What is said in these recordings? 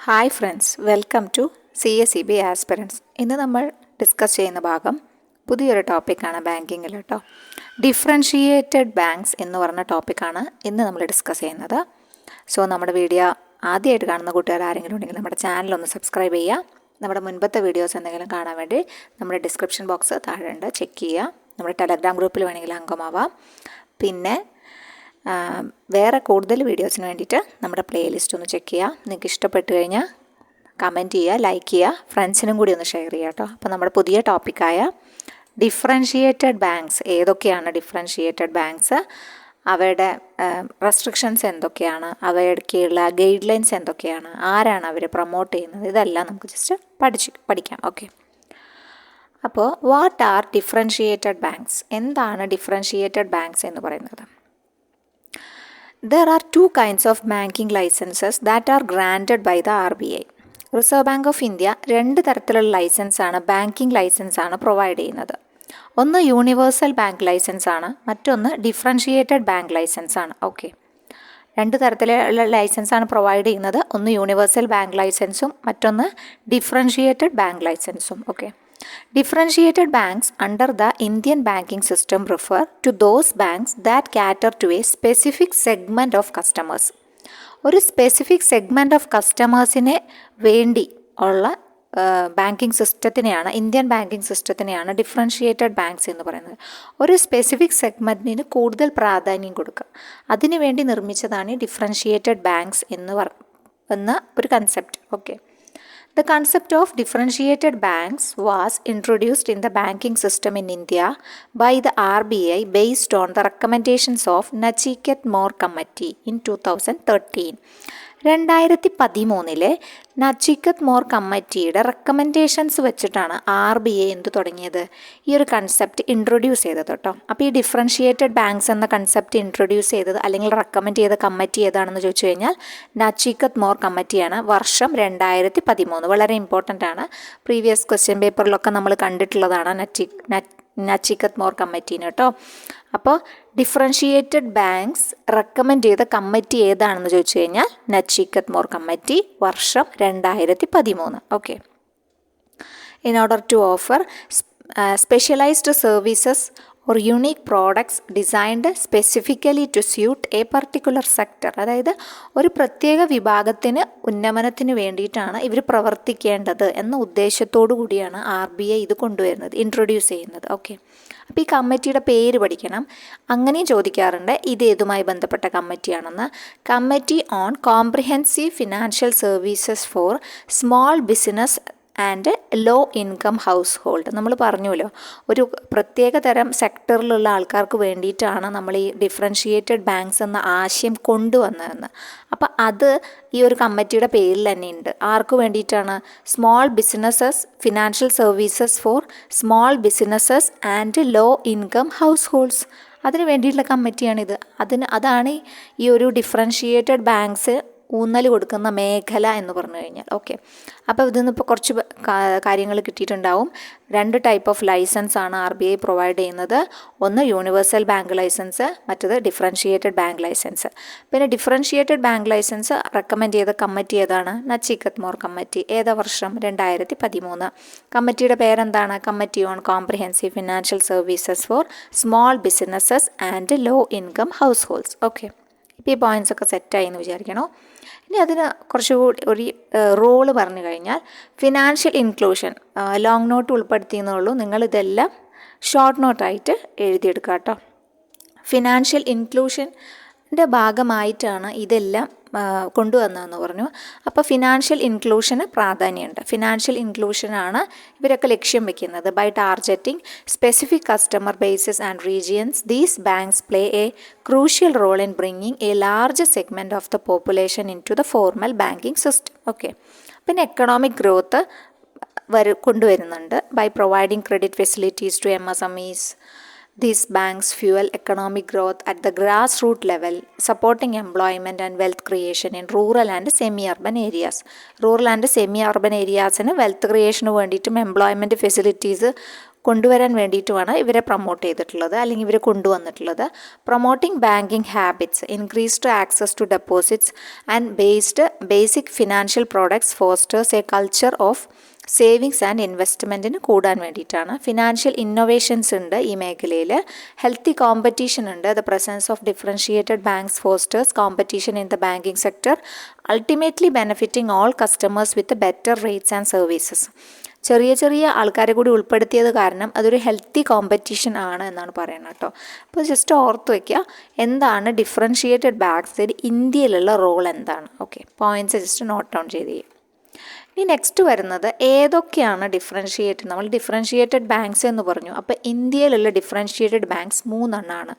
Hi friends, welcome to CSEB aspirants. ഇന്ന് നമ്മൾ discuss ചെയ്യുന്ന ഭാഗം പുതിയൊരു ടോപ്പിക്കാണ് ബാങ്കിങ്ങിൽ കേട്ടോ. ഡിഫറൻഷിയേറ്റഡ് ബാങ്ക്സ് എന്ന് പറഞ്ഞ ടോപ്പിക്കാണ് ഇന്ന് നമ്മൾ ഡിസ്കസ് ചെയ്യുന്നത്. സോ നമ്മുടെ വീഡിയോ ആദ്യമായിട്ട് കാണുന്ന കൂട്ടുകാർ ആരെങ്കിലും ഉണ്ടെങ്കിൽ നമ്മുടെ ചാനലൊന്ന് സബ്സ്ക്രൈബ് ചെയ്യുക. നമ്മുടെ മുൻപത്തെ വീഡിയോസ് എന്തെങ്കിലും കാണാൻ വേണ്ടി നമ്മുടെ ഡിസ്ക്രിപ്ഷൻ ബോക്സ് താഴെ ഉണ്ട്, ചെക്ക് ചെയ്യുക. നമ്മുടെ ടെലഗ്രാം ഗ്രൂപ്പിൽ വേണമെങ്കിൽ അംഗമാവാം. പിന്നെ വേറെ കൂടുതൽ വീഡിയോസിന് വേണ്ടിയിട്ട് നമ്മുടെ പ്ലേലിസ്റ്റ് ഒന്ന് ചെക്ക് ചെയ്യുക. നിങ്ങൾക്ക് ഇഷ്ടപ്പെട്ട് കഴിഞ്ഞാൽ കമൻറ്റ് ചെയ്യുക, ലൈക്ക് ചെയ്യുക, ഫ്രണ്ട്സിനും കൂടി ഒന്ന് ഷെയർ ചെയ്യുക കേട്ടോ. അപ്പോൾ നമ്മുടെ പുതിയ ടോപ്പിക്കായ ഡിഫറൻഷിയേറ്റഡ് ബാങ്ക്സ്, ഏതൊക്കെയാണ് ഡിഫറൻഷിയേറ്റഡ് ബാങ്ക്സ്, അവയുടെ റെസ്ട്രിക്ഷൻസ് എന്തൊക്കെയാണ്, അവയ്ക്കുള്ള ഗൈഡ് ലൈൻസ് എന്തൊക്കെയാണ്, ആരാണ് അവർ പ്രൊമോട്ട് ചെയ്യുന്നത്, ഇതെല്ലാം നമുക്ക് ജസ്റ്റ് പഠിക്കാം. ഓക്കെ, അപ്പോൾ വാട്ട് ആർ ഡിഫറൻഷിയേറ്റഡ് ബാങ്ക്സ്? എന്താണ് ഡിഫറൻഷിയേറ്റഡ് ബാങ്ക്സ് എന്ന് പറയുന്നത്? There are two kinds of banking licenses that are granted by the RBI. Reserve bank of India രണ്ട് തരത്തിലുള്ള ലൈസൻസാണ്, ബാങ്കിങ് ലൈസൻസാണ് പ്രൊവൈഡ് ചെയ്യുന്നത്. ഒന്ന് യൂണിവേഴ്സൽ ബാങ്ക് ലൈസൻസ് ആണ്, മറ്റൊന്ന് ഡിഫറൻഷിയേറ്റഡ് ബാങ്ക് ലൈസൻസ് ആണ്. ഓക്കെ, രണ്ട് തരത്തിലുള്ള ലൈസൻസാണ് പ്രൊവൈഡ് ചെയ്യുന്നത്. ഒന്ന് യൂണിവേഴ്സൽ ബാങ്ക് ലൈസൻസും മറ്റൊന്ന് ഡിഫറൻഷിയേറ്റഡ് ബാങ്ക് ലൈസൻസും. Okay, differentiated banks under the Indian banking system refer to those banks that cater to a specific segment of customers. ഒരു സ്പെസിഫിക് സെഗ്മെൻറ്റ് ഓഫ് കസ്റ്റമേഴ്സിന് വേണ്ടി ഉള്ള ബാങ്കിങ് സിസ്റ്റത്തിനെയാണ്, ഇന്ത്യൻ ബാങ്കിങ് സിസ്റ്റത്തിനെയാണ് ഡിഫറൻഷിയേറ്റഡ് ബാങ്ക്സ് എന്ന് പറയുന്നത്. ഒരു സ്പെസിഫിക് സെഗ്മെൻറ്റിന് കൂടുതൽ പ്രാധാന്യം കൊടുക്കുക, അതിനു വേണ്ടി നിർമ്മിച്ചതാണ് ഈ ഡിഫറൻഷിയേറ്റഡ് ബാങ്ക്സ് എന്ന ഒരു concept. Okay, the concept of differentiated banks was introduced in the banking system in India by the RBI based on the recommendations of Nachiket More Committee in 2013. 2013 നച്ചിക്കത്ത് more കമ്മിറ്റിയുടെ റെക്കമെൻഡേഷൻസ് വെച്ചിട്ടാണ് RBI എന്ത് തുടങ്ങിയത്, ഈ ഒരു concept introduce ചെയ്തത് കേട്ടോ. അപ്പോൾ ഈ ഡിഫറൻഷിയേറ്റഡ് ബാങ്ക്സ് എന്ന കൺസെപ്റ്റ് ഇൻട്രൊഡ്യൂസ് ചെയ്തത് അല്ലെങ്കിൽ റെക്കമെൻഡ് ചെയ്ത കമ്മിറ്റി ഏതാണെന്ന് ചോദിച്ചു കഴിഞ്ഞാൽ നച്ചിക്കത്ത് മോർ കമ്മിറ്റിയാണ്. വർഷം 2013. വളരെ ഇമ്പോർട്ടൻ്റ് ആണ്, പ്രീവിയസ് ക്വസ്റ്റ്യൻ പേപ്പറിലൊക്കെ നമ്മൾ കണ്ടിട്ടുള്ളതാണ് നച്ചിക്കത്ത് മോർ കമ്മിറ്റീന് കേട്ടോ. അപ്പോൾ ഡിഫറൻഷിയേറ്റഡ് ബാങ്ക്സ് റെക്കമെൻഡ് ചെയ്ത കമ്മിറ്റി ഏതാണെന്ന് ചോദിച്ചു കഴിഞ്ഞാൽ നച്ചിക്കത്ത് മോർ കമ്മിറ്റി, വർഷം 2013. Okay, in order to offer specialised services or unique products designed specifically to suit a particular sector. അതായത് ഒരു പ്രത്യേക വിഭാഗത്തിന് ഉന്നമനത്തിന് വേണ്ടിയിട്ടാണ് ഇവർ പ്രവർത്തിക്കേണ്ടത് എന്ന ഉദ്ദേശത്തോടു കൂടിയാണ് RBI ഇത് കൊണ്ടുവരുന്നത്, ഇൻട്രൊഡ്യൂസ് ചെയ്യുന്നത്. ഓക്കെ, അപ്പോൾ ഈ കമ്മിറ്റിയുടെ പേര് പഠിക്കണം. അങ്ങനെയും ചോദിക്കാറുണ്ട് ഇത് ഏതുമായി ബന്ധപ്പെട്ട കമ്മിറ്റിയാണെന്ന്. Committee on comprehensive financial services for small business and low income household. നമ്മൾ പറഞ്ഞുല്ലോ, ഒരു പ്രത്യേക തരം സെക്ടറിലുള്ള ആൾക്കാർക്ക് വേണ്ടിയിട്ടാണ് നമ്മൾ ഈ ഡിഫറൻഷിയേറ്റഡ് ബാങ്ക്സ് എന്ന ആശയം കൊണ്ടുവന്നതെന്ന്. അപ്പോൾ അത് ഈ ഒരു കമ്മിറ്റിയുടെ പേരിൽ തന്നെ ഉണ്ട്. ആർക്ക് വേണ്ടിയിട്ടാണ്? Small businesses, financial services for small businesses and low income households. അതിന് വേണ്ടിയിട്ടുള്ള കമ്മിറ്റിയാണിത്. അതാണ് ഈ ഒരു ഡിഫറൻഷിയേറ്റഡ് ബാങ്ക്സ് ഊന്നൽ കൊടുക്കുന്ന മേഖല എന്ന് പറഞ്ഞു കഴിഞ്ഞാൽ. ഓക്കെ, അപ്പോൾ ഇതിൽ ഇപ്പോൾ കുറച്ച് കാര്യങ്ങൾ കിട്ടിയിട്ടുണ്ടാവും. രണ്ട് ടൈപ്പ് ഓഫ് ലൈസൻസ് ആണ് RBI പ്രൊവൈഡ് ചെയ്യുന്നത്. ഒന്ന് യൂണിവേഴ്സൽ ബാങ്ക് ലൈസൻസ്, മറ്റത് ഡിഫറൻഷിയേറ്റഡ് ബാങ്ക് ലൈസൻസ്. പിന്നെ ഡിഫറൻഷിയേറ്റഡ് ബാങ്ക് ലൈസൻസ് റെക്കമെൻഡ് ചെയ്ത കമ്മിറ്റി ഏതാണ്? നച്ചിക്കത്ത് മോർ കമ്മിറ്റി. ഏതാ വർഷം? 2013. കമ്മിറ്റിയുടെ പേരെന്താണ്? Committee on comprehensive financial services for small businesses and low income households. Okay, ഇപ്പോൾ ഈ പോയിൻറ്റ്സ് ഒക്കെ സെറ്റായി എന്ന് വിചാരിക്കണോ. ഇനി അതിന് കുറച്ചുകൂടി ഒരു റോള് പറഞ്ഞു കഴിഞ്ഞാൽ ഫിനാൻഷ്യൽ ഇൻക്ലൂഷൻ, ലോങ് നോട്ട് ഉൾപ്പെടുത്തിയെന്നുള്ളൂ. നിങ്ങളിതെല്ലാം ഷോർട്ട് നോട്ടായിട്ട് എഴുതിയെടുക്കുക കേട്ടോ. ഫിനാൻഷ്യൽ ഇൻക്ലൂഷൻ്റെ ഭാഗമായിട്ടാണ് ഇതെല്ലാം കൊണ്ടുവന്നതെന്ന് പറഞ്ഞു. അപ്പോൾ ഫിനാൻഷ്യൽ ഇൻക്ലൂഷന് പ്രാധാന്യമുണ്ട്. ഫിനാൻഷ്യൽ ഇൻക്ലൂഷനാണ് ഇവരൊക്കെ ലക്ഷ്യം വയ്ക്കുന്നത്. By targeting specific customer bases and regions, these banks play a crucial role in bringing a large segment of the population into the formal banking system. Okay, പിന്നെ economic growth കൊണ്ടുവരുന്നുണ്ട്. By providing credit facilities to MSMEs, These banks fuel economic growth at the grassroots level, supporting employment and wealth creation in rural and semi-urban areas. Rural and semi-urban areasന് wealth ക്രിയേഷന് വേണ്ടിയിട്ടും employment facilities കൊണ്ടുവരാൻ വേണ്ടിയിട്ടുമാണ് ഇവരെ promote ചെയ്തിട്ടുള്ളത് അല്ലെങ്കിൽ ഇവർ കൊണ്ടുവന്നിട്ടുള്ളത്. Promoting banking habits, increased access to deposits and basic financial products fosters a culture of savings and ഇൻവെസ്റ്റ്മെൻറ്റിന് കൂടാൻ വേണ്ടിയിട്ടാണ്. ഫിനാൻഷ്യൽ ഇന്നോവേഷൻസ് ഉണ്ട് ഈ മേഖലയിൽ. ഹെൽത്തി കോമ്പറ്റീഷൻ ഉണ്ട്. The presence of differentiated banks fosters competition in the banking sector, ultimately benefiting all customers with better rates and services. ചെറിയ ചെറിയ ആൾക്കാരെ കൂടി ഉൾപ്പെടുത്തിയത് കാരണം അതൊരു ഹെൽത്തി കോമ്പറ്റീഷൻ ആണ് എന്നാണ് പറയുന്നത് കേട്ടോ. അപ്പോൾ ജസ്റ്റ് ഓർത്ത് വയ്ക്കുക എന്താണ് ഡിഫറൻഷിയേറ്റഡ് ബാങ്ക്സിൽ ഇന്ത്യയിലുള്ള റോൾ എന്താണ്. Okay, points just note down ചെയ്ത് ചെയ്യുക. ഇനി നെക്സ്റ്റ് വരുന്നത് ഏതൊക്കെയാണ് ഡിഫറൻഷിയേറ്റഡ്. നമ്മൾ ഡിഫറൻഷിയേറ്റഡ് ബാങ്ക്സ് എന്ന് പറഞ്ഞു. അപ്പോൾ ഇന്ത്യയിലുള്ള ഡിഫറൻഷിയേറ്റഡ് ബാങ്ക്സ് 3 എണ്ണമാണ്.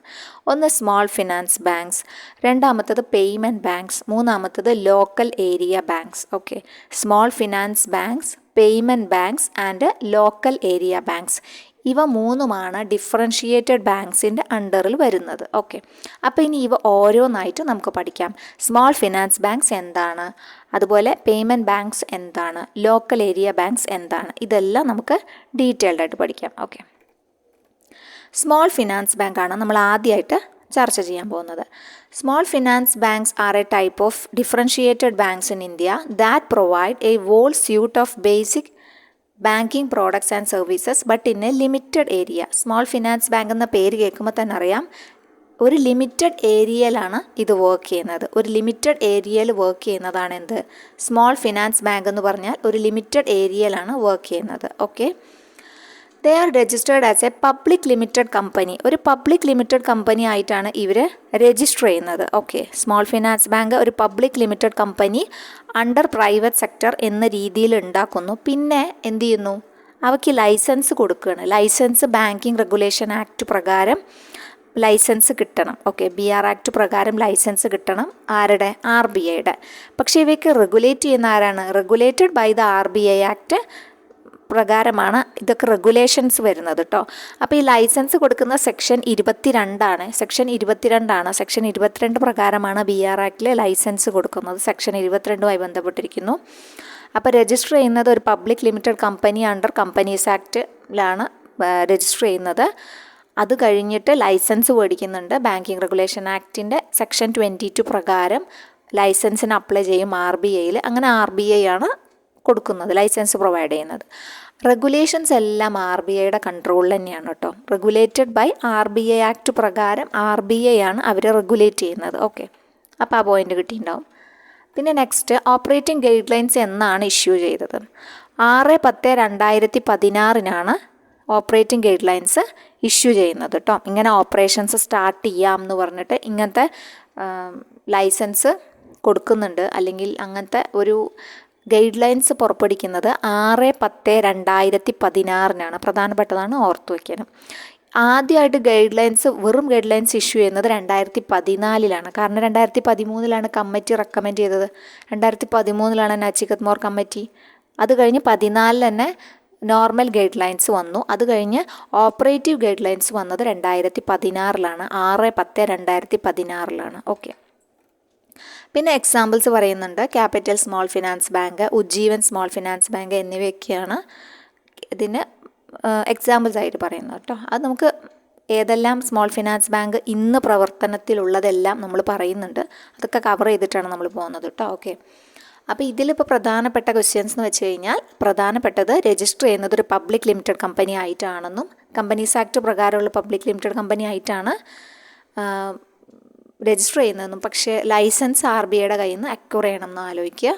ഒന്ന് സ്മോൾ ഫിനാൻസ് ബാങ്ക്സ്, രണ്ടാമത്തത് പേയ്മെൻറ്റ് ബാങ്ക്സ്, മൂന്നാമത്തത് local area banks. Okay, small finance banks, payment banks and local area banks. ഇവ 3ഉമാണ് ഡിഫറൻഷിയേറ്റഡ് ബാങ്ക്സിൻ്റെ അണ്ടറിൽ വരുന്നത്. ഓക്കെ, അപ്പോൾ ഇനി ഇവ ഓരോന്നായിട്ട് നമുക്ക് പഠിക്കാം. സ്മോൾ ഫിനാൻസ് ബാങ്ക്സ് എന്താണ്, അതുപോലെ പേയ്മെൻറ്റ് ബാങ്ക്സ് എന്താണ്, ലോക്കൽ ഏരിയ ബാങ്ക്സ് എന്താണ്, ഇതെല്ലാം നമുക്ക് ഡീറ്റെയിൽഡ് ആയിട്ട് പഠിക്കാം. ഓക്കെ, സ്മോൾ ഫിനാൻസ് ബാങ്കാണ് നമ്മൾ ആദ്യമായിട്ട് ചർച്ച ചെയ്യാൻ പോകുന്നത്. Small finance banks are a type of differentiated banks in India that provide a whole suite of basic banking products and services but in a limited area. Small finance bank എന്ന പേര് കേൾക്കുമ്പോൾ തന്നെ അറിയാം ഒരു ലിമിറ്റഡ് ഏരിയയിലാണ് ഇത് work ചെയ്യുന്നത്. ഒരു ലിമിറ്റഡ് ഏരിയയിൽ വർക്ക് ചെയ്യുന്നതാണ് എന്ത്, സ്മോൾ ഫിനാൻസ് ബാങ്ക് എന്ന് പറഞ്ഞാൽ ഒരു ലിമിറ്റഡ് ഏരിയയിലാണ് വർക്ക് ചെയ്യുന്നത്. Okay, they are registered as a public limited company. ഒരു പബ്ലിക് ലിമിറ്റഡ് കമ്പനി ആയിട്ടാണ് ഇവർ രജിസ്റ്റർ ചെയ്യുന്നത്. ഓക്കെ, സ്മോൾ ഫിനാൻസ് ബാങ്ക് ഒരു public limited company under private sector എന്ന രീതിയിൽ ഉണ്ടാക്കുന്നു. പിന്നെ എന്ത് ചെയ്യുന്നു, അവയ്ക്ക് ലൈസൻസ് കൊടുക്കുകയാണ്. ലൈസൻസ് ബാങ്കിങ് റെഗുലേഷൻ ആക്ട് പ്രകാരം ലൈസൻസ് കിട്ടണം. ഓക്കെ, BR ആക്ട് പ്രകാരം ലൈസൻസ് കിട്ടണം. ആരുടെ, RBIയുടെ. പക്ഷേ ഇവയ്ക്ക് റെഗുലേറ്റ് ചെയ്യുന്ന ആരാണ്, regulated by the RBI act പ്രകാരമാണ് ഇതൊക്കെ റെഗുലേഷൻസ് വരുന്നത് കേട്ടോ. അപ്പോൾ ഈ ലൈസൻസ് കൊടുക്കുന്ന സെക്ഷൻ 22 സെക്ഷൻ 22 പ്രകാരമാണ് BR ആക്ടിൽ ലൈസൻസ് കൊടുക്കുന്നത്. സെക്ഷൻ 22മായി ബന്ധപ്പെട്ടിരിക്കുന്നു. അപ്പോൾ രജിസ്റ്റർ ചെയ്യുന്നത് ഒരു public limited company under companies ആക്ടിലാണ് രജിസ്റ്റർ ചെയ്യുന്നത്. അത് കഴിഞ്ഞിട്ട് ലൈസൻസ് മേടിക്കുന്നുണ്ട്. ബാങ്കിങ് റെഗുലേഷൻ ആക്ടിൻ്റെ സെക്ഷൻ 22 പ്രകാരം ലൈസൻസിന് അപ്ലൈ ചെയ്യും RBIയിൽ. അങ്ങനെ RBI ആണ് കൊടുക്കുന്നത്, ലൈസൻസ് പ്രൊവൈഡ് ചെയ്യുന്നത്. റെഗുലേഷൻസ് എല്ലാം RBIയുടെ കൺട്രോളിൽ തന്നെയാണ് കേട്ടോ. റെഗുലേറ്റഡ് ബൈ RBI ആക്ട് പ്രകാരം RBI ആണ് അവർ റെഗുലേറ്റ് ചെയ്യുന്നത്. ഓക്കെ, അപ്പോൾ ആ പോയിൻ്റ് കിട്ടിയിട്ടുണ്ടാവും. പിന്നെ നെക്സ്റ്റ് ഓപ്പറേറ്റിംഗ് ഗൈഡ് ലൈൻസ് എന്നാണ് ഇഷ്യൂ ചെയ്തത്. 6/10/2016 ഓപ്പറേറ്റിംഗ് ഗൈഡ് ലൈൻസ് ഇഷ്യൂ ചെയ്യുന്നത് കേട്ടോ. ഇങ്ങനെ ഓപ്പറേഷൻസ് സ്റ്റാർട്ട് ചെയ്യാം എന്ന് പറഞ്ഞിട്ട് ഇങ്ങനത്തെ ലൈസൻസ് കൊടുക്കുന്നുണ്ട്, അല്ലെങ്കിൽ അങ്ങനത്തെ ഒരു ഗൈഡ് ലൈൻസ് പുറപ്പെടുവിക്കുന്നത് 6/10/2016 പ്രധാനപ്പെട്ടതാണ്, ഓർത്തു വയ്ക്കാനും. ആദ്യമായിട്ട് വെറും ഗൈഡ് ലൈൻസ് ഇഷ്യൂ ചെയ്യുന്നത് 2014 കാരണം 2013 കമ്മിറ്റി റെക്കമെൻഡ് ചെയ്തത്. 2013 നച്ചികത് മോർ കമ്മിറ്റി. അത് കഴിഞ്ഞ് 2014 തന്നെ നോർമൽ ഗൈഡ് ലൈൻസ് വന്നു. അത് കഴിഞ്ഞ് ഓപ്പറേറ്റീവ് ഗൈഡ് ലൈൻസ് വന്നത് 2016 6/10/2016. ഓക്കെ, പിന്നെ എക്സാമ്പിൾസ് പറയുന്നുണ്ട്. Capital small finance bank, Ujjivan small finance bank എന്നിവയൊക്കെയാണ് ഇതിന് എക്സാമ്പിൾസ് ആയിട്ട് പറയുന്നത് കേട്ടോ. അത് നമുക്ക് ഏതെല്ലാം സ്മോൾ ഫിനാൻസ് ബാങ്ക് ഇന്ന് പ്രവർത്തനത്തിലുള്ളതെല്ലാം നമ്മൾ പറയുന്നുണ്ട്. അതൊക്കെ കവർ ചെയ്തിട്ടാണ് നമ്മൾ പോകുന്നത് കേട്ടോ. ഓക്കെ, അപ്പോൾ ഇതിലിപ്പോൾ പ്രധാനപ്പെട്ട ക്വസ്റ്റ്യൻസ് എന്ന് വെച്ച് കഴിഞ്ഞാൽ പ്രധാനപ്പെട്ടത് രജിസ്റ്റർ ചെയ്യുന്നത് ഒരു പബ്ലിക് ലിമിറ്റഡ് കമ്പനി ആയിട്ടാണെന്നും കമ്പനീസ് ആക്ട് പ്രകാരമുള്ള പബ്ലിക് ലിമിറ്റഡ് കമ്പനി ആയിട്ടാണ് രജിസ്റ്റർ ചെയ്യുന്നതെന്നും. പക്ഷേ ലൈസൻസ് RBIയുടെ കയ്യിൽ നിന്ന് അക്വയർ ചെയ്യണമെന്ന് ആലോചിക്കുക.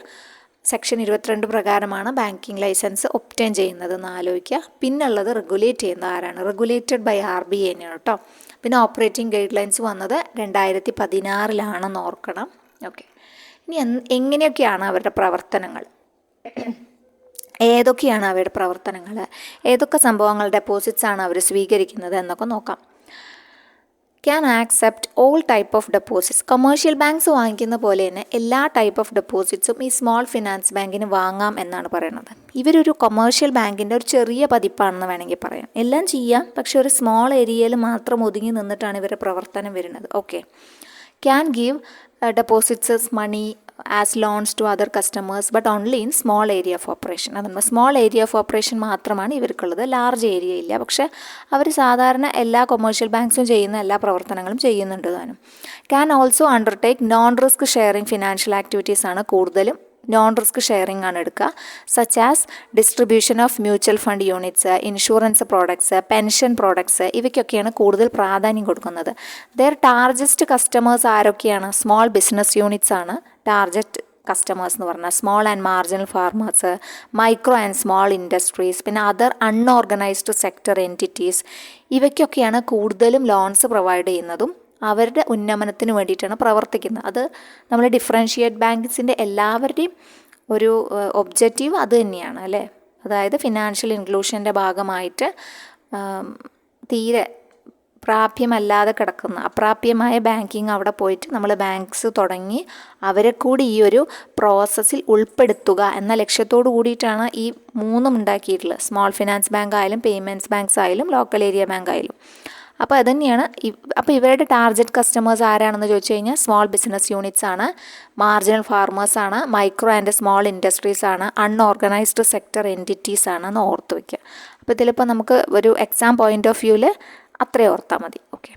സെക്ഷൻ 22 പ്രകാരമാണ് ബാങ്കിങ് ലൈസൻസ് ഒബ്റ്റെയിൻ ചെയ്യുന്നതെന്ന് ആലോചിക്കുക. പിന്നുള്ളത് റെഗുലേറ്റ് ചെയ്യുന്നത് ആരാണ്, റെഗുലേറ്റഡ് ബൈ RBI തന്നെയാണ് കേട്ടോ. പിന്നെ ഓപ്പറേറ്റിംഗ് ഗൈഡ് ലൈൻസ് വന്നത് 2016 ഓർക്കണം. ഓക്കെ, ഇനി എങ്ങനെയൊക്കെയാണ് അവരുടെ പ്രവർത്തനങ്ങൾ, ഏതൊക്കെയാണ് അവരുടെ പ്രവർത്തനങ്ങൾ, ഏതൊക്കെ സംഭവങ്ങൾ ഡെപ്പോസിറ്റ്സ് ആണ് അവർ സ്വീകരിക്കുന്നത് എന്നൊക്കെ നോക്കാം. Can accept all type of deposits. Commercial banks വാങ്ങിക്കുന്ന പോലെ തന്നെ എല്ലാ ടൈപ്പ് ഓഫ് ഡെപ്പോസിറ്റ്സും ഈ സ്മോൾ ഫിനാൻസ് ബാങ്കിന് വാങ്ങാം എന്നാണ് പറയുന്നത്. ഇവരൊരു കൊമേഴ്ഷ്യൽ ബാങ്കിൻ്റെ ഒരു ചെറിയ പതിപ്പാണെന്ന് വേണമെങ്കിൽ പറയാം. എല്ലാം ചെയ്യാം, പക്ഷെ ഒരു സ്മോൾ ഏരിയയിൽ മാത്രം ഒതുങ്ങി നിന്നിട്ടാണ് ഇവരുടെ പ്രവർത്തനം വരുന്നത്. Okay. Can give deposits money as loans to other customers but only in small area of operation. അതാണ് സ്മോൾ ഏരിയ ഓഫ് ഓപ്പറേഷൻ മാത്രമാണ് ഇവർക്കുള്ളത്, ലാർജ് ഏരിയ ഇല്ല. പക്ഷേ അവർ സാധാരണ എല്ലാ കൊമേഴ്ഷ്യൽ ബാങ്ക്സും ചെയ്യുന്ന എല്ലാ പ്രവർത്തനങ്ങളും ചെയ്യുന്നുണ്ട് താനും. Can also undertake non risk sharing financial activities ആണ് കൂടുതലും നോൺ റിസ്ക് ഷെയറിംഗ് ആണ് എടുക്കുക. Such as distribution of mutual fund units, insurance products, pension products, ഇവയ്ക്കൊക്കെയാണ് കൂടുതൽ പ്രാധാന്യം കൊടുക്കുന്നത്. ദെയർ ടാർജറ്റ് കസ്റ്റമേഴ്സ് ആരൊക്കെയാണ്? സ്മോൾ ബിസിനസ് യൂണിറ്റ്സ് ആണ് ടാർജറ്റ് കസ്റ്റമേഴ്സ് എന്ന് പറഞ്ഞാൽ. Small and marginal farmers, micro and small industries, പിന്നെ അതർ അൺഓർഗനൈസ്ഡ് സെക്ടർ എൻറ്റിറ്റീസ്, ഇവയ്ക്കൊക്കെയാണ് കൂടുതലും ലോൺസ് പ്രൊവൈഡ് ചെയ്യുന്നതും അവരുടെ ഉന്നമനത്തിന് വേണ്ടിയിട്ടാണ് പ്രവർത്തിക്കുന്നത്. അത് നമ്മൾ ഡിഫറൻഷിയേറ്റ് ബാങ്ക്സിൻ്റെ എല്ലാവരുടെയും ഒരു ഒബ്ജക്റ്റീവ് അത് തന്നെയാണ് അല്ലേ. അതായത് ഫിനാൻഷ്യൽ ഇൻക്ലൂഷൻ്റെ ഭാഗമായിട്ട് തീരെ പ്രാപ്യമല്ലാതെ കിടക്കുന്ന അപ്രാപ്യമായ ബാങ്കിങ് അവിടെ പോയിട്ട് നമ്മൾ ബാങ്ക്സ് തുടങ്ങി അവരെ കൂടി ഈ ഒരു പ്രോസസ്സിൽ ഉൾപ്പെടുത്തുക എന്ന ലക്ഷ്യത്തോടു കൂടിയിട്ടാണ് ഈ മൂന്നും ഉണ്ടാക്കിയിട്ടുള്ളത്. സ്മോൾ ഫിനാൻസ് ബാങ്ക് ആയാലും പേയ്മെൻറ്റ്സ് ബാങ്ക്സ് ആയാലും ലോക്കൽ ഏരിയ ബാങ്ക് ആയാലും. അപ്പോൾ അതുതന്നെയാണ്. അപ്പോൾ ഇവരുടെ ടാർജറ്റ് കസ്റ്റമേഴ്സ് ആരാണെന്ന് ചോദിച്ചു കഴിഞ്ഞാൽ സ്മോൾ ബിസിനസ് യൂണിറ്റ്സ് ആണ്, മാർജിനൽ ഫാർമേഴ്സ് ആണ്, മൈക്രോ ആൻഡ് സ്മോൾ ഇൻഡസ്ട്രീസ് ആണ്, അൺഓർഗനൈസ്ഡ് സെക്ടർ എൻറ്റിറ്റീസ് ആണെന്ന് ഓർത്ത് വയ്ക്കുക. അപ്പോൾ ഇതിലിപ്പോൾ നമുക്ക് ഒരു എക്സാം പോയിൻ്റ് ഓഫ് വ്യൂവിൽ അത്രയും ഓർത്താൽ മതി. ഓക്കെ.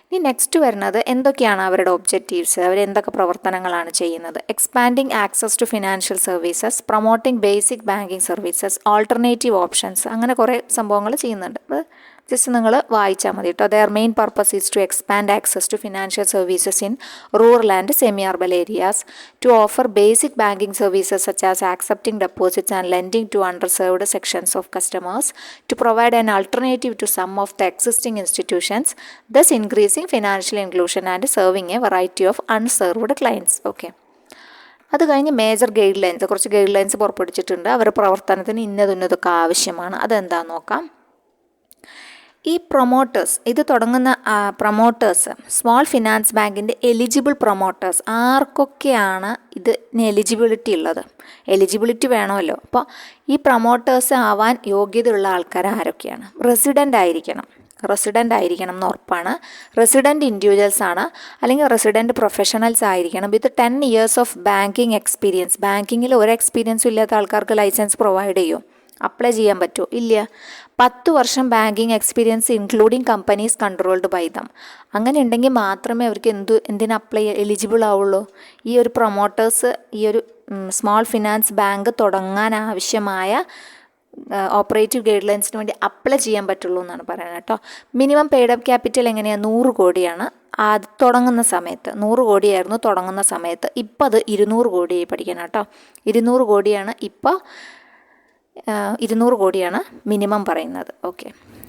ഇനി നെക്സ്റ്റ് വരുന്നത് എന്തൊക്കെയാണ് അവരുടെ ഒബ്ജക്റ്റീവ്സ്, അവരെന്തൊക്കെ പ്രവർത്തനങ്ങളാണ് ചെയ്യുന്നത്. Expanding access to financial services, promoting basic banking services, alternative options, അങ്ങനെ കുറേ സംഭവങ്ങൾ ചെയ്യുന്നുണ്ട്. അപ്പോൾ ജസ്റ്റ് നിങ്ങൾ വായിച്ചാൽ മതി കേട്ടോ. Their main purpose is to expand access to financial services in rural and semi urban areas, to offer basic banking services such as accepting deposits and lending to underserved sections of customers, to provide an alternative to some of the existing institutions, thus increasing financial inclusion and serving a variety of unserved clients. Okay. അത് കഴിഞ്ഞ് major guidelines, കുറച്ച് guidelines പുറപ്പെടുവിച്ചിട്ടുണ്ട്. അവരുടെ പ്രവർത്തനത്തിന് ഇന്നതൊക്കെ ആവശ്യമാണ്. അതെന്താണെന്ന് നോക്കാം. ഈ പ്രൊമോട്ടേഴ്സ്, ഇത് തുടങ്ങുന്ന പ്രൊമോട്ടേഴ്സ്, സ്മോൾ ഫിനാൻസ് ബാങ്കിൻ്റെ എലിജിബിൾ പ്രൊമോട്ടേഴ്സ് ആർക്കൊക്കെയാണ് ഇതിന് എലിജിബിലിറ്റി ഉള്ളത്? എലിജിബിലിറ്റി വേണമല്ലോ. അപ്പോൾ ഈ പ്രൊമോട്ടേഴ്സ് ആവാൻ യോഗ്യതയുള്ള ആൾക്കാർ ആരൊക്കെയാണ്? റെസിഡൻ്റ് ആയിരിക്കണം എന്ന് ഉറപ്പാണ്. റെസിഡൻറ്റ് ഇൻഡിവിജ്വൽസ് ആണ്, അല്ലെങ്കിൽ റെസിഡൻറ്റ് പ്രൊഫഷണൽസ് ആയിരിക്കണം. വിത്ത് 10 years ഓഫ് ബാങ്കിങ് എക്സ്പീരിയൻസ്. ബാങ്കിങ്ങിൽ ഒരു എക്സ്പീരിയൻസും ഇല്ലാത്ത ആൾക്കാർക്ക് ലൈസൻസ് പ്രൊവൈഡ് ചെയ്യുമോ? അപ്ലൈ ചെയ്യാൻ പറ്റുമോ? ഇല്ല. 10 വർഷം banking experience including companies controlled by them. അങ്ങനെ ഉണ്ടെങ്കിൽ മാത്രമേ അവർക്ക് എന്തിന് അപ്ലൈ എലിജിബിൾ ആവുള്ളൂ? ഈ ഒരു പ്രൊമോട്ടേഴ്സ് ഈ ഒരു സ്മോൾ ഫിനാൻസ് ബാങ്ക് തുടങ്ങാൻ ആവശ്യമായ ഓപ്പറേറ്റീവ് ഗൈഡ് ലൈൻസിന് വേണ്ടി അപ്ലൈ ചെയ്യാൻ പറ്റുള്ളൂ എന്നാണ് പറയുന്നത് കേട്ടോ. മിനിമം പെയ്ഡ് അപ്പ് ക്യാപിറ്റൽ എങ്ങനെയാണ്? 100 കോടിയാണ്. അത് തുടങ്ങുന്ന സമയത്ത് 100 കോടിയായിരുന്നു തുടങ്ങുന്ന സമയത്ത്. ഇപ്പം അത് 200 കോടിയായി പഠിക്കണം കേട്ടോ. 200 കോടിയാണ് ഇപ്പോൾ. 200 കോടിയാണ് മിനിമം പറയുന്നത്. ഓക്കെ.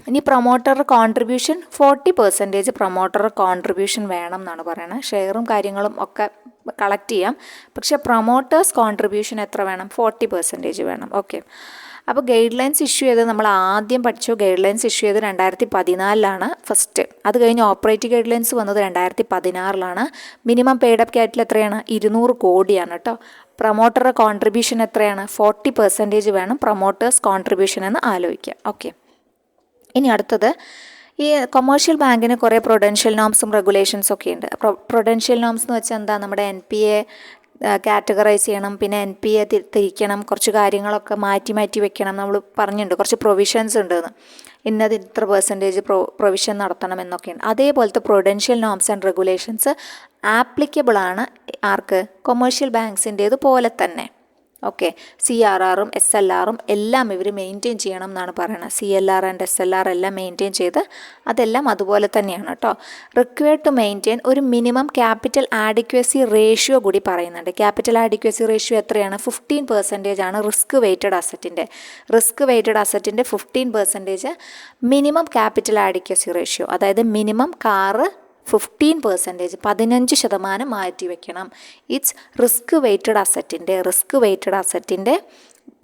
ഇനി പ്രൊമോട്ടറുടെ കോൺട്രിബ്യൂഷൻ 40% പ്രൊമോട്ടറുടെ കോൺട്രിബ്യൂഷൻ വേണം എന്നാണ് പറയുന്നത്. ഷെയറും കാര്യങ്ങളും ഒക്കെ കളക്ട് ചെയ്യാം, പക്ഷേ പ്രൊമോട്ടേഴ്സ് കോൺട്രിബ്യൂഷൻ എത്ര വേണം? 40% വേണം. ഓക്കെ. അപ്പോൾ ഗൈഡ് ലൈൻസ് ഇഷ്യൂ ചെയ്തത് നമ്മൾ ആദ്യം പഠിച്ചു. ഗൈഡ് ലൈൻസ് ഇഷ്യൂ ചെയ്തത് 2014 ഫസ്റ്റ്. അത് കഴിഞ്ഞ് ഓപ്പറേറ്റീവ് ഗൈഡ് ലൈൻസ് വന്നത് 2016. മിനിമം പെയ്ഡ് അപ്പ് ക്യാപിറ്റൽ എത്രയാണ്? 200 കോടിയാണ് കേട്ടോ. പ്രൊമോട്ടറുടെ കോൺട്രിബ്യൂഷൻ എത്രയാണ്? 40% വേണം പ്രൊമോട്ടേഴ്സ് കോൺട്രിബ്യൂഷൻ എന്ന് ആലോചിക്കാം. ഓക്കെ. ഇനി അടുത്തത്, ഈ കൊമേഴ്ഷ്യൽ ബാങ്കിന് കുറേ പ്രൊഡൻഷ്യൽ നോംസും റെഗുലേഷൻസും ഒക്കെ ഉണ്ട്. പ്രൊഡൻഷ്യൽ നോംസ് എന്ന് വെച്ചാൽ എന്താ? നമ്മുടെ NPA കാറ്റഗറൈസ് ചെയ്യണം, പിന്നെ NPA തിരിക്കണം, കുറച്ച് കാര്യങ്ങളൊക്കെ മാറ്റി വെക്കണം. നമ്മൾ പറഞ്ഞിട്ടുണ്ട് കുറച്ച് പ്രൊവിഷൻസ് ഉണ്ടെന്ന്, ഇന്നത് ഇത്ര പെർസെൻറ്റേജ് പ്രൊവിഷൻ നടത്തണം എന്നൊക്കെയുണ്ട്. അതേപോലത്തെ Prudential norms and regulations applicable ആണ് ആർക്ക്? കൊമേഴ്ഷ്യൽ ബാങ്ക്സിൻ്റേത് പോലെ തന്നെ. ഓക്കെ. CRRും SLRും എല്ലാം ഇവർ മെയിൻറ്റെയിൻ ചെയ്യണം എന്നാണ് പറയുന്നത്. CLR ആൻഡ് SLR എല്ലാം മെയിൻറ്റെയിൻ ചെയ്ത് അതെല്ലാം അതുപോലെ തന്നെയാണ് കേട്ടോ. റിക്വയർഡ് ടു മെയിൻറ്റെയിൻ ഒരു മിനിമം ക്യാപിറ്റൽ ആഡിക്വസി റേഷ്യോ കൂടി പറയുന്നുണ്ട്. ക്യാപിറ്റൽ ആഡിക്വസി റേഷ്യോ എത്രയാണ്? 15% ആണ് റിസ്ക് വെയ്റ്റഡ് അസറ്റിൻ്റെ. റിസ്ക് വെയ്റ്റഡ് അസറ്റിൻ്റെ 15% മിനിമം ക്യാപിറ്റൽ ആഡിക്വസി റേഷ്യോ. അതായത് മിനിമം കാറ് 15%, 15% മാറ്റി വയ്ക്കണം. ഇറ്റ്സ് റിസ്ക് വെയ്റ്റഡ് അസറ്റിൻ്റെ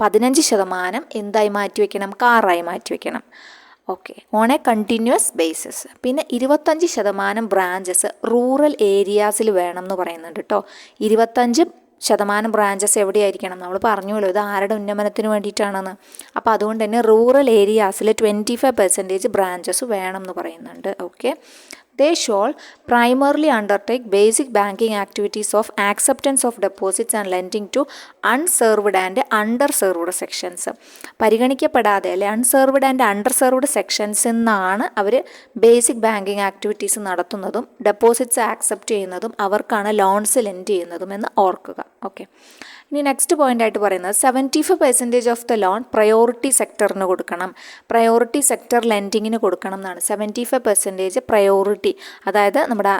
15% എന്തായി മാറ്റി വയ്ക്കണം? കാറായി മാറ്റി വയ്ക്കണം. Okay, on A continuous basis. പിന്നെ 25% ബ്രാഞ്ചസ് റൂറൽ ഏരിയാസിൽ വേണം എന്ന് പറയുന്നുണ്ട് കേട്ടോ. 25% ബ്രാഞ്ചസ് എവിടെയായിരിക്കണം? നമ്മൾ പറഞ്ഞുല്ലോ ഇത് ആരുടെ ഉന്നമനത്തിന് വേണ്ടിയിട്ടാണെന്ന്. അപ്പോൾ അതുകൊണ്ട് തന്നെ റൂറൽ ഏരിയാസിൽ 25% ബ്രാഞ്ചസ് വേണം എന്ന് പറയുന്നുണ്ട്. Okay, they shall primarily undertake basic banking activities of acceptance of deposits and lending to unserved and underserved sections. പരിഗണിക്കപ്പെടാതെ അല്ലെ അൺസെർവ്ഡ് ആൻഡ് അണ്ടർസെർവ്ഡ് സെക്ഷൻസിൽ നിന്നാണ് അവർ ബേസിക് ബാങ്കിങ് ആക്ടിവിറ്റീസ് നടത്തുന്നതും ഡെപ്പോസിറ്റ്സ് ആക്സെപ്റ്റ് ചെയ്യുന്നതും അവർക്കാണ് ലോൺസ് ലെൻഡ് ചെയ്യുന്നതും എന്ന് ഓർക്കുക. ഓക്കെ, ഇനി നെക്സ്റ്റ് പോയിന്റ് ആയിട്ട് പറയുന്നത് 75% ഓഫ് ദ ലോൺ പ്രയോറിറ്റി സെക്ടറിന് കൊടുക്കണം, പ്രയോറിറ്റി സെക്ടർ ലെൻഡിങ്ങിന് കൊടുക്കണം എന്നാണ്. 75% പ്രയോറിറ്റി, അതായത് നമ്മുടെ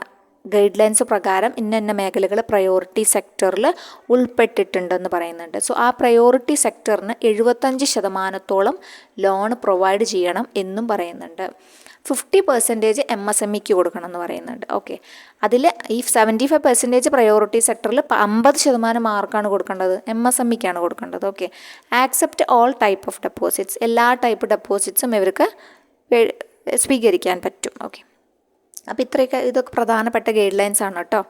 ഗൈഡ് ലൈൻസ് പ്രകാരം ഇന്ന മേഖലകൾ പ്രയോറിറ്റി സെക്ടറിൽ ഉൾപ്പെട്ടിട്ടുണ്ടെന്ന് പറയുന്നുണ്ട്. സോ ആ പ്രയോറിറ്റി സെക്ടറിന് 75% ലോൺ പ്രൊവൈഡ് ചെയ്യണം എന്നും പറയുന്നുണ്ട്. 50% MSMEക്ക് കൊടുക്കണം എന്ന് പറയുന്നുണ്ട്. ഓക്കെ, അതിൽ ഈ 75% പ്രയോറിറ്റി സെക്ടറിൽ 50% മാർക്കാണ് കൊടുക്കേണ്ടത്, MSMEക്കാണ് കൊടുക്കേണ്ടത്. Okay, accept all type of deposits, എല്ലാ ടൈപ്പ് ഡെപ്പോസിറ്റ്സും ഇവർക്ക് സ്വീകരിക്കാൻ പറ്റും. ഓക്കെ, അപ്പോൾ ഇതൊക്കെ പ്രധാനപ്പെട്ട ഗൈഡ് ലൈൻസ് ആണ് കേട്ടോ.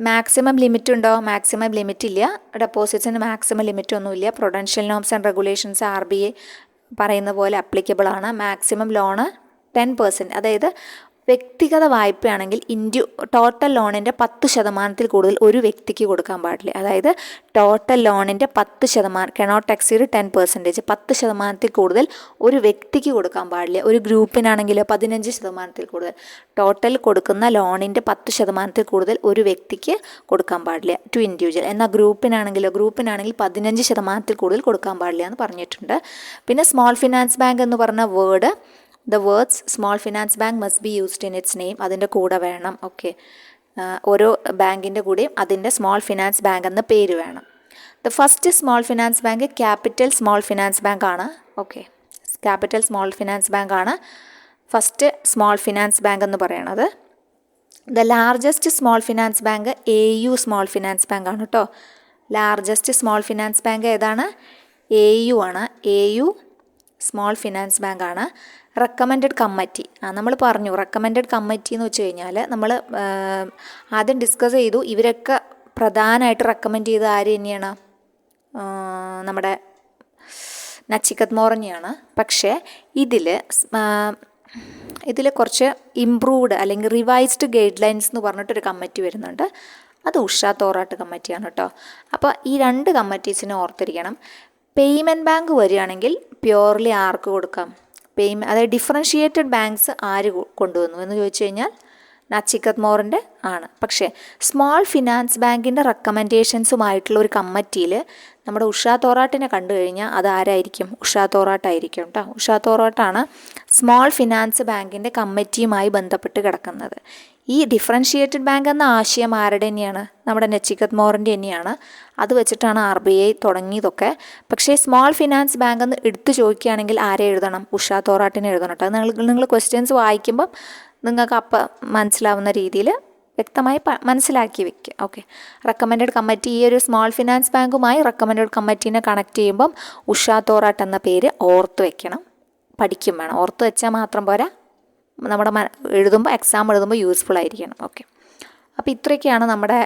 മാക്സിമം ലിമിറ്റ് ഉണ്ടോ? മാക്സിമം ലിമിറ്റ് ഇല്ല. ഡെപ്പോസിറ്റ്സിന് മാക്സിമം ലിമിറ്റ് ഒന്നുമില്ല. Prudential norms and regulations RBI പറയുന്ന പോലെ അപ്ലിക്കബിൾ ആണ്. മാക്സിമം ലോണ് 10%, അതായത് വ്യക്തിഗത വായ്പയാണെങ്കിൽ ടോട്ടൽ ലോണിൻ്റെ 10% കൂടുതൽ ഒരു വ്യക്തിക്ക് കൊടുക്കാൻ പാടില്ല. അതായത് ടോട്ടൽ ലോണിൻ്റെ 10% കനോട്ട് എക്സീഡ് 10%, 10% കൂടുതൽ ഒരു വ്യക്തിക്ക് കൊടുക്കാൻ പാടില്ല. ഒരു ഗ്രൂപ്പിനാണെങ്കിൽ 15% കൂടുതൽ. ടോട്ടൽ കൊടുക്കുന്ന ലോണിൻ്റെ 10% കൂടുതൽ ഒരു വ്യക്തിക്ക് കൊടുക്കാൻ പാടില്ല, ടു ഇൻഡിവിജ്വൽ. എന്നാൽ ഗ്രൂപ്പിനാണെങ്കിൽ 15% കൂടുതൽ കൊടുക്കാൻ പാടില്ല എന്ന് പറഞ്ഞിട്ടുണ്ട്. പിന്നെ സ്മോൾ ഫിനാൻസ് ബാങ്ക് എന്ന് പറഞ്ഞ the words small finance bank must be used in its name, അതിൻ്റെ കൂടെ വേണം. ഓക്കെ, ഓരോ ബാങ്കിൻ്റെ കൂടെയും അതിൻ്റെ സ്മോൾ ഫിനാൻസ് ബാങ്ക് എന്ന പേര് വേണം. The first small finance bank capital small finance bank ആണ്. Okay, capital small finance bank ആണ് ഫസ്റ്റ് സ്മോൾ ഫിനാൻസ് ബാങ്ക് എന്ന് പറയുന്നത്. The largest small finance bank AU small finance bank ആണ് കേട്ടോ. ലാർജസ്റ്റ് സ്മോൾ ഫിനാൻസ് ബാങ്ക് ഏതാണ്? AU ആണ്. AU small finance bank ആണ്. Recommended committee, നമ്മൾ പറഞ്ഞു റെക്കമെൻഡഡ് കമ്മിറ്റി എന്ന് വെച്ച് കഴിഞ്ഞാൽ നമ്മൾ ആദ്യം ഡിസ്കസ് ചെയ്തു. ഇവരൊക്കെ പ്രധാനമായിട്ട് റെക്കമെൻഡ് ചെയ്ത ആര് തന്നെയാണ്? നമ്മുടെ നച്ചിക്കത്ത് മോറനെയാണ്. പക്ഷേ ഇതിൽ കുറച്ച് ഇംപ്രൂവ്ഡ് അല്ലെങ്കിൽ റിവൈസ്ഡ് ഗൈഡ് ലൈൻസ് എന്ന് പറഞ്ഞിട്ടൊരു കമ്മിറ്റി വരുന്നുണ്ട്. അത് ഉഷ തോറാട്ട് കമ്മിറ്റിയാണ് കേട്ടോ. അപ്പോൾ ഈ 2 കമ്മിറ്റീസിനെ ഓർത്തിരിക്കണം. പേയ്മെൻറ്റ് ബാങ്ക് വരികയാണെങ്കിൽ പ്യുവർലി ആർക്ക് കൊടുക്കാം? അതായത് ഡിഫറൻഷിയേറ്റഡ് ബാങ്ക്സ് ആര് കൊണ്ടുവന്നു എന്ന് ചോദിച്ചു കഴിഞ്ഞാൽ നച്ചിക്കത്ത് മോറിൻ്റെ ആണ്. പക്ഷേ സ്മോൾ ഫിനാൻസ് ബാങ്കിൻ്റെ റെക്കമെൻഡേഷൻസുമായിട്ടുള്ള ഒരു കമ്മിറ്റിയിൽ നമ്മുടെ ഉഷ തോറാട്ടിനെ കണ്ടു കഴിഞ്ഞാൽ അത് ആരായിരിക്കും? ഉഷ തോറാട്ടായിരിക്കും കേട്ടോ. ഉഷ തോറാട്ടാണ് സ്മോൾ ഫിനാൻസ് ബാങ്കിൻ്റെ കമ്മിറ്റിയുമായി ബന്ധപ്പെട്ട് കിടക്കുന്നത്. ഈ ഡിഫറൻഷിയേറ്റഡ് ബാങ്ക് എന്ന ആശയം ആരുടെ തന്നെയാണ്? നമ്മുടെ നച്ചിക്കത്ത് മോറിൻ്റെ തന്നെയാണ്. അത് വെച്ചിട്ടാണ് RBI തുടങ്ങിയതൊക്കെ. പക്ഷേ സ്മോൾ ഫിനാൻസ് ബാങ്ക് എന്ന് എടുത്തു ചോദിക്കുകയാണെങ്കിൽ ആരെ എഴുതണം? ഉഷ തോറാട്ടിനെ എഴുതണം കേട്ടോ. നിങ്ങൾ ക്വസ്റ്റ്യൻസ് വായിക്കുമ്പം നിങ്ങൾക്ക് അപ്പം മനസ്സിലാവുന്ന രീതിയിൽ വ്യക്തമായി മനസ്സിലാക്കി വെക്കുക. ഓക്കെ, റെക്കമെൻഡഡ് കമ്മിറ്റി, ഈ ഒരു സ്മോൾ ഫിനാൻസ് ബാങ്കുമായി റെക്കമെൻഡഡ് കമ്മിറ്റീനെ കണക്ട് ചെയ്യുമ്പം ഉഷ തോറാട്ട് എന്ന പേര് ഓർത്ത് വെക്കണം, പഠിക്കും വേണം. ഓർത്ത് വെച്ചാൽ മാത്രം പോരാ, നമ്മുടെ എക്സാം എഴുതുമ്പോൾ യൂസ്ഫുൾ ആയിരിക്കണം. ഓക്കെ, അപ്പോൾ ഇത്രയൊക്കെയാണ് നമ്മുടെ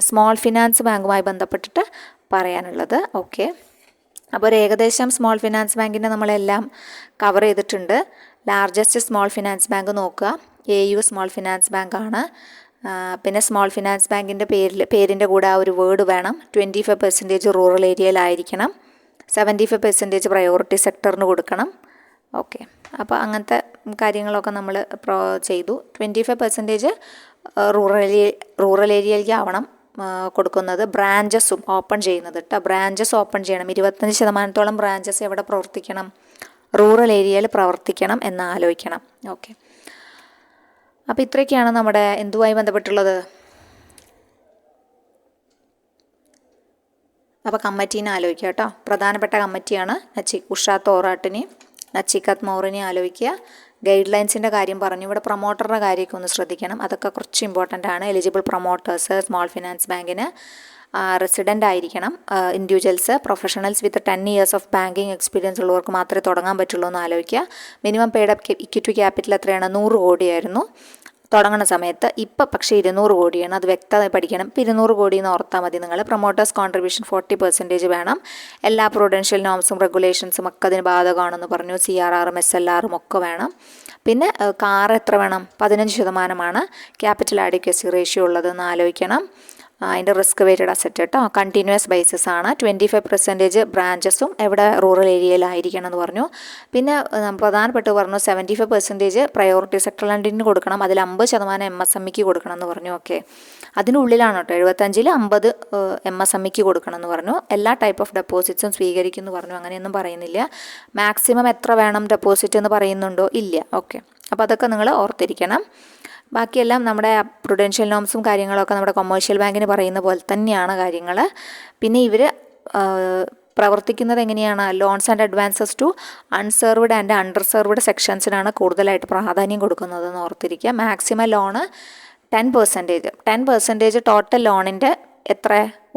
സ്മോൾ ഫിനാൻസ് ബാങ്കുമായി ബന്ധപ്പെട്ടിട്ട് പറയാനുള്ളത്. ഓക്കെ, അപ്പോൾ ഒരു ഏകദേശം സ്മോൾ ഫിനാൻസ് ബാങ്കിൻ്റെ നമ്മളെല്ലാം കവർ ചെയ്തിട്ടുണ്ട്. ലാർജസ്റ്റ് സ്മോൾ ഫിനാൻസ് ബാങ്ക് നോക്കുക, AU സ്മോൾ ഫിനാൻസ് ബാങ്കാണ്. പിന്നെ സ്മോൾ ഫിനാൻസ് ബാങ്കിൻ്റെ പേരിൻ്റെ കൂടെ ആ ഒരു വേർഡ് വേണം. 25% റൂറൽ ഏരിയയിലായിരിക്കണം. 75% പ്രയോറിറ്റി സെക്ടറിന് കൊടുക്കണം. ഓക്കെ, അപ്പോൾ അങ്ങനത്തെ കാര്യങ്ങളൊക്കെ നമ്മൾ ചെയ്തു. 25% റൂറൽ ഏരിയയിലേക്ക് ആവണം കൊടുക്കുന്നത്. ബ്രാഞ്ചസും ഓപ്പൺ ചെയ്യുന്നത് കേട്ടോ. ബ്രാഞ്ചസ് ഓപ്പൺ ചെയ്യണം. 25% ബ്രാഞ്ചസ് എവിടെ പ്രവർത്തിക്കണം? റൂറൽ ഏരിയയിൽ പ്രവർത്തിക്കണം എന്ന് ആലോചിക്കണം. ഓക്കെ, അപ്പോൾ ഇത്രയൊക്കെയാണ് നമ്മുടെ എന്തുമായി ബന്ധപ്പെട്ടുള്ളത്. അപ്പോൾ കമ്മിറ്റീനെ ആലോചിക്കുക കേട്ടോ. പ്രധാനപ്പെട്ട കമ്മിറ്റിയാണ് ഉഷ തോറാട്ടിനെയും നച്ചിക്കത്ത് മോറിനെയും ആലോചിക്കുക. ഗൈഡ് ലൈൻസിൻ്റെ കാര്യം പറഞ്ഞു. ഇവിടെ പ്രൊമോട്ടറുടെ കാര്യമൊക്കെ ഒന്ന് ശ്രദ്ധിക്കണം. അതൊക്കെ കുറച്ച് ഇമ്പോർട്ടൻ്റ് ആണ്. എലിജിബിൾ പ്രൊമോട്ടേഴ്സ് സ്മോൾ ഫിനാൻസ് ബാങ്കിന്. റെസിഡൻ്റ് ആയിരിക്കണം, individuals, professionals with 10 years of banking experience ഉള്ളവർക്ക് മാത്രമേ തുടങ്ങാൻ പറ്റുള്ളൂ എന്ന് ആലോചിക്കുക. Minimum paid up equity capital എത്രയാണ്? 100 കോടിയായിരുന്നു തുടങ്ങുന്ന സമയത്ത്. ഇപ്പം പക്ഷേ 200 കോടിയാണ്. അത് വ്യക്തമായി പഠിക്കണം. ഇപ്പം 200 കോടി എന്ന് ഓർത്താൽ മതി നിങ്ങൾ. പ്രൊമോട്ടേഴ്സ് കോൺട്രിബ്യൂഷൻ 40% വേണം. എല്ലാ പ്രൊഡൻഷ്യൽ നോംസും റെഗുലേഷൻസും ഒക്കെ അതിന് ബാധകമാണെന്ന് പറഞ്ഞു. CRRും SLRും ഒക്കെ വേണം. പിന്നെ കാർ എത്ര വേണം? 15% ക്യാപിറ്റൽ ആഡിക്വസി റേഷ്യോ ഉള്ളതെന്ന് ആലോചിക്കണം. അതിൻ്റെ റിസ്ക് വെയ്റ്റഡ് അസറ്റ് കേട്ടോ. കണ്ടിന്യൂസ് ബേസിസ് ആണ്. 25% ബ്രാഞ്ചസും എവിടെ? റൂറൽ ഏരിയയിലായിരിക്കണം എന്ന് പറഞ്ഞു. പിന്നെ പ്രധാനപ്പെട്ട് പറഞ്ഞു 75% പ്രയോറിറ്റി സെക്ടർ ലെൻഡിങ്ങിന് കൊടുക്കണം. അതിൽ 50% MSMEക്ക് കൊടുക്കണം എന്ന് പറഞ്ഞു. ഓക്കെ, അതിനുള്ളിലാണ് കേട്ടോ. 75-ൽ 50 MSMEക്ക് കൊടുക്കണം എന്ന് പറഞ്ഞു. എല്ലാ ടൈപ്പ് ഓഫ് ഡെപ്പോസിറ്റ്സും സ്വീകരിക്കും എന്ന് പറഞ്ഞു. അങ്ങനെയൊന്നും പറയുന്നില്ല. മാക്സിമം എത്ര വേണം ഡെപ്പോസിറ്റ് എന്ന് പറയുന്നുണ്ടോ? ഇല്ല. ഓക്കെ, അപ്പോൾ അതൊക്കെ നിങ്ങൾ ഓർത്തിരിക്കണം. ബാക്കിയെല്ലാം നമ്മുടെ പ്രുഡൻഷ്യൽ നോംസും കാര്യങ്ങളൊക്കെ നമ്മുടെ കൊമേഴ്ഷ്യൽ ബാങ്കിന് പറയുന്ന പോലെ തന്നെയാണ് കാര്യങ്ങൾ. പിന്നെ ഇവർ പ്രവർത്തിക്കുന്നത് എങ്ങനെയാണ്? Loans and advances to unserved and underserved സെക്ഷൻസിനാണ് കൂടുതലായിട്ട് പ്രാധാന്യം കൊടുക്കുന്നതെന്ന് ഓർത്തിരിക്കുക. മാക്സിമം ലോണ് 10% ടോട്ടൽ ലോണിൻ്റെ എത്ര?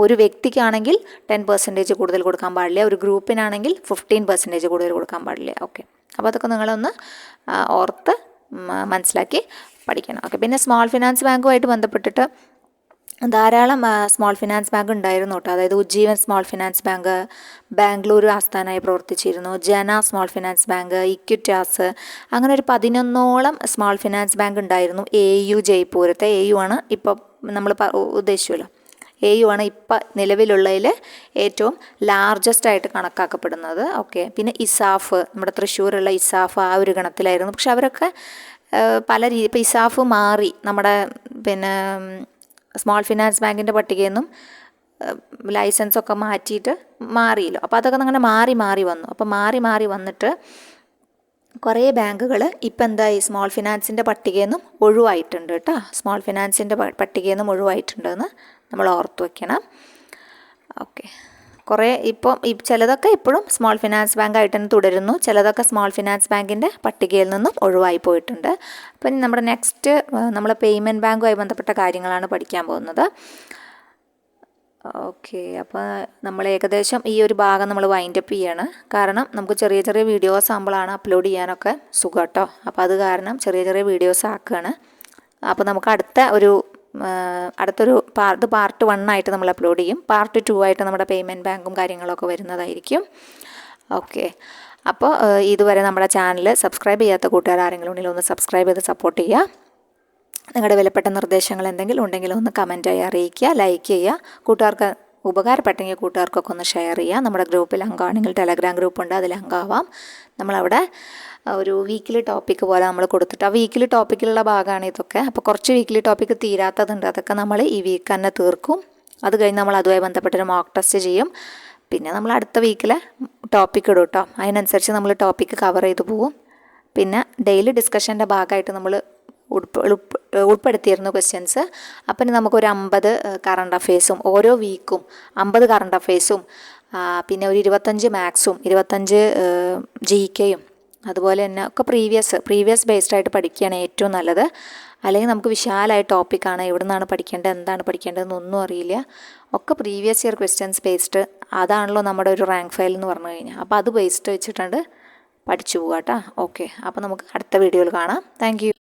ഒരു വ്യക്തിക്കാണെങ്കിൽ 10% കൂടുതൽ കൊടുക്കാൻ പാടില്ല. ഒരു ഗ്രൂപ്പിനാണെങ്കിൽ 15% കൂടുതൽ കൊടുക്കാൻ പാടില്ല. ഓക്കെ, അപ്പോൾ അതൊക്കെ നിങ്ങളൊന്ന് ഓർത്ത് മനസ്സിലാക്കി പഠിക്കണം. ഓക്കെ, പിന്നെ സ്മോൾ ഫിനാൻസ് ബാങ്കുമായിട്ട് ബന്ധപ്പെട്ടിട്ട് ധാരാളം സ്മോൾ ഫിനാൻസ് ബാങ്ക് ഉണ്ടായിരുന്നു കേട്ടോ. അതായത് Ujjivan small finance bank Bangalore ആസ്ഥാനമായി പ്രവർത്തിച്ചിരുന്നു. ജന സ്മോൾ ഫിനാൻസ് ബാങ്ക്, ഇക്വിറ്റാസ്, അങ്ങനെ ഒരു 11ഓളം സ്മോൾ ഫിനാൻസ് ബാങ്ക് ഉണ്ടായിരുന്നു. AU ജയ്പൂരത്തെ AU ആണ് ഇപ്പോൾ നമ്മൾ ഉദ്ദേശിച്ചുവല്ലോ. AU ആണ് ഇപ്പം നിലവിലുള്ളതിൽ ഏറ്റവും ലാർജസ്റ്റ് ആയിട്ട് കണക്കാക്കപ്പെടുന്നത്. ഓക്കെ, പിന്നെ ഇസാഫ്, നമ്മുടെ തൃശ്ശൂരുള്ള ഇസാഫ് ആ ഒരു ഗണത്തിലായിരുന്നു. പക്ഷെ അവരൊക്കെ പല രീതി, ഇപ്പോൾ ഇസാഫ് മാറി, നമ്മുടെ പിന്നെ സ്മോൾ ഫിനാൻസ് ബാങ്കിൻ്റെ പട്ടികയിൽ നിന്നും ലൈസൻസൊക്കെ മാറ്റിയിട്ട് മാറിയല്ലോ. അപ്പോൾ അതൊക്കെ അങ്ങനെ മാറി വന്നു. അപ്പോൾ മാറി വന്നിട്ട് കുറേ ബാങ്കുകൾ ഇപ്പം എന്തായി? സ്മോൾ ഫിനാൻസിൻ്റെ പട്ടികയിൽ നിന്നും ഒഴിവായിട്ടുണ്ട് കേട്ടോ. സ്മോൾ ഫിനാൻസിൻ്റെ പട്ടികയിൽ നിന്നും ഒഴിവായിട്ടുണ്ടെന്ന് നമ്മൾ ഓർത്ത് വയ്ക്കണം. ഓക്കെ, കുറേ ഇപ്പം ചിലതൊക്കെ ഇപ്പോഴും സ്മോൾ ഫിനാൻസ് ബാങ്കായിട്ട് തന്നെ തുടരുന്നു. ചിലതൊക്കെ സ്മോൾ ഫിനാൻസ് ബാങ്കിൻ്റെ പട്ടികയിൽ നിന്നും ഒഴിവായി പോയിട്ടുണ്ട്. അപ്പം നമ്മുടെ നെക്സ്റ്റ് നമ്മൾ പേയ്മെൻറ്റ് ബാങ്കുമായി ബന്ധപ്പെട്ട കാര്യങ്ങളാണ് പഠിക്കാൻ പോകുന്നത്. ഓക്കെ, അപ്പോൾ നമ്മൾ ഏകദേശം ഈ ഒരു ഭാഗം നമ്മൾ വൈൻഡപ്പ് ചെയ്യാണ്. കാരണം നമുക്ക് ചെറിയ ചെറിയ വീഡിയോസ് ആകുമ്പോഴാണ് അപ്ലോഡ് ചെയ്യാനൊക്കെ സുഖം കേട്ടോ. അപ്പോൾ അത് കാരണം ചെറിയ വീഡിയോസ് ആക്കുകയാണ്. അപ്പോൾ നമുക്ക് അടുത്തൊരു പാർട്ട് 1 ആയിട്ട് നമ്മൾ അപ്ലോഡ് ചെയ്യും. പാർട്ട് 2 ആയിട്ട് നമ്മുടെ പേയ്മെൻറ്റ് ബാങ്കും കാര്യങ്ങളൊക്കെ വരുന്നതായിരിക്കും. ഓക്കെ, അപ്പോൾ ഇതുവരെ നമ്മുടെ ചാനൽ സബ്സ്ക്രൈബ് ചെയ്യാത്ത കൂട്ടുകാർ ആരെങ്കിലും ഉണ്ടെങ്കിൽ ഒന്ന് സബ്സ്ക്രൈബ് ചെയ്ത് സപ്പോർട്ട് ചെയ്യുക. നിങ്ങളുടെ വിലപ്പെട്ട നിർദ്ദേശങ്ങൾ എന്തെങ്കിലും ഉണ്ടെങ്കിൽ ഒന്ന് കമൻറ്റായി അറിയിക്കുക, ലൈക്ക് ചെയ്യുക. കൂട്ടുകാർക്ക് ഉപകാരപ്പെട്ടെങ്കിൽ കൂട്ടുകാർക്കൊക്കെ ഒന്ന് ഷെയർ ചെയ്യുക. നമ്മുടെ ഗ്രൂപ്പിൽ അംഗമാണെങ്കിൽ ടെലഗ്രാം ഗ്രൂപ്പുണ്ട്, അതിൽ അംഗമാവാം. നമ്മളവിടെ ഒരു വീക്കിലി ടോപ്പിക്ക് പോലെ നമ്മൾ കൊടുത്തിട്ട് ആ വീക്കിലി ടോപ്പിക്കിലുള്ള ഭാഗമാണ് ഇതൊക്കെ. അപ്പോൾ കുറച്ച് വീക്കിലി ടോപ്പിക്ക് തീരാത്തതുണ്ട്, അതൊക്കെ നമ്മൾ ഈ വീക്ക് തന്നെ തീർക്കും. അത് കഴിഞ്ഞ് നമ്മൾ അതുമായി ബന്ധപ്പെട്ടൊരു മോക്ക് ടെസ്റ്റ് ചെയ്യും. പിന്നെ നമ്മൾ അടുത്ത വീക്കിലെ ടോപ്പിക്ക് ഇടും കേട്ടോ. അതിനനുസരിച്ച് നമ്മൾ ടോപ്പിക്ക് കവർ ചെയ്ത് പോവും. പിന്നെ ഡെയിലി ഡിസ്കഷൻ്റെ ഭാഗമായിട്ട് നമ്മൾ ഉൾപ്പെടുത്തിയിരുന്നു ക്വസ്റ്റ്യൻസ്. അപ്പം നമുക്കൊരു 50 കറണ്ട് അഫെയർസും ഓരോ വീക്കും 50 കറണ്ട് അഫെയർസും പിന്നെ ഒരു 25 മാത്സും 25 GKയും അതുപോലെ തന്നെ ഒക്കെ പ്രീവിയസ് ബേസ്ഡ് ആയിട്ട് പഠിക്കുകയാണ് ഏറ്റവും നല്ലത്. അല്ലെങ്കിൽ നമുക്ക് വിശാലമായ ടോപ്പിക്കാണ്, എവിടെ നിന്നാണ് പഠിക്കേണ്ടത്, എന്താണ് പഠിക്കേണ്ടതെന്നൊന്നും അറിയില്ല. ഒക്കെ പ്രീവിയസ് ഇയർ ക്വസ്റ്റ്യൻസ് ബേസ്ഡ്, അതാണല്ലോ നമ്മുടെ ഒരു റാങ്ക് ഫയൽ എന്ന് പറഞ്ഞു കഴിഞ്ഞാൽ. അപ്പോൾ അത് ബേസ്ഡ് വെച്ചിട്ടുണ്ട് പഠിച്ചു പോകാം കേട്ടോ. ഓക്കെ, അപ്പോൾ നമുക്ക് അടുത്ത വീഡിയോയിൽ കാണാം. Thank you.